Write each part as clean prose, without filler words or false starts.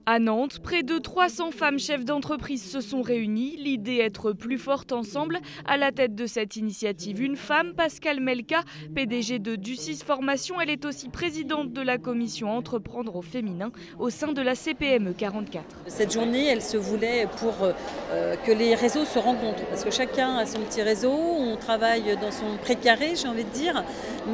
À Nantes, près de 300 femmes chefs d'entreprise se sont réunies. L'idée être plus fortes ensemble. À la tête de cette initiative, une femme, Pascale Melka, PDG de Ducis Formation. Elle est aussi présidente de la commission Entreprendre au féminin au sein de la CPME 44. Cette journée, elle se voulait pour que les réseaux se rencontrent. Parce que chacun a son petit réseau, on travaille dans son précaré, j'ai envie de dire.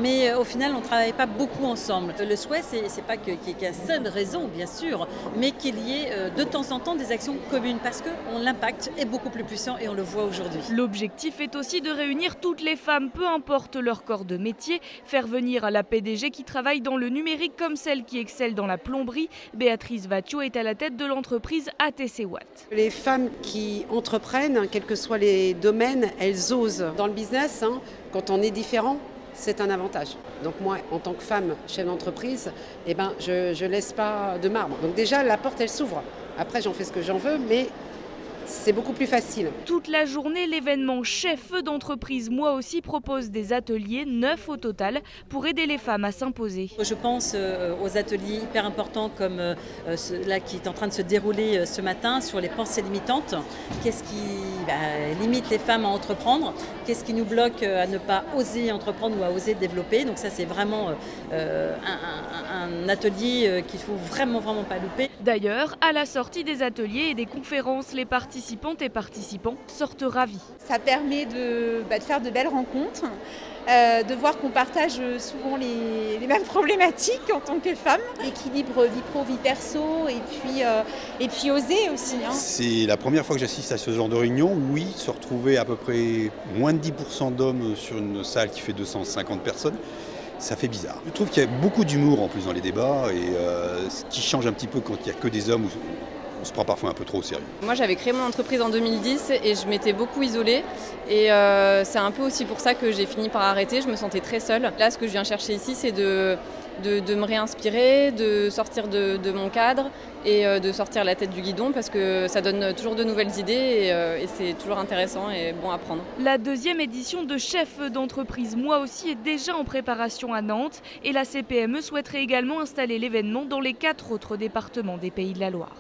Mais au final, on ne travaille pas beaucoup ensemble. Le souhait, c'est pas qu'il y ait qu'un seul réseau, bien sûr, mais qu'il y ait de temps en temps des actions communes parce que l'impact est beaucoup plus puissant et on le voit aujourd'hui. L'objectif est aussi de réunir toutes les femmes, peu importe leur corps de métier, faire venir à la PDG qui travaille dans le numérique comme celle qui excelle dans la plomberie. Béatrice Vatio est à la tête de l'entreprise ATC Watt. Les femmes qui entreprennent, quels que soient les domaines, elles osent. Dans le business, quand on est différent, c'est un avantage. Donc moi, en tant que femme chef d'entreprise, je laisse pas de marbre. Donc déjà, la porte, elle s'ouvre. Après, j'en fais ce que j'en veux, mais c'est beaucoup plus facile. Toute la journée, l'événement Chef d'entreprise, moi aussi, propose des ateliers, 9 au total, pour aider les femmes à s'imposer. Je pense aux ateliers hyper importants comme là qui est en train de se dérouler ce matin sur les pensées limitantes. Qu'est-ce qui limite les femmes à entreprendre? Qu'est-ce qui nous bloque à ne pas oser entreprendre ou à oser développer? Donc ça, c'est vraiment un atelier qu'il ne faut vraiment pas louper. D'ailleurs, à la sortie des ateliers et des conférences, les participantes et participants sortent ravis. Ça permet de faire de belles rencontres, de voir qu'on partage souvent les mêmes problématiques en tant que femme. Équilibre vie pro, vie perso et puis oser aussi. C'est la première fois que j'assiste à ce genre de réunion. Oui, se retrouver à peu près moins de 10% d'hommes sur une salle qui fait 250 personnes. Ça fait bizarre. Je trouve qu'il y a beaucoup d'humour en plus dans les débats et ce qui change un petit peu quand il n'y a que des hommes où on se prend parfois un peu trop au sérieux. Moi j'avais créé mon entreprise en 2010 et je m'étais beaucoup isolée et c'est un peu aussi pour ça que j'ai fini par arrêter, je me sentais très seule. Là ce que je viens chercher ici c'est de me réinspirer, de sortir de mon cadre et de sortir la tête du guidon parce que ça donne toujours de nouvelles idées et c'est toujours intéressant et bon à prendre. La deuxième édition de Chef d'entreprise, moi aussi, est déjà en préparation à Nantes et la CPME souhaiterait également installer l'événement dans les 4 autres départements des Pays de la Loire.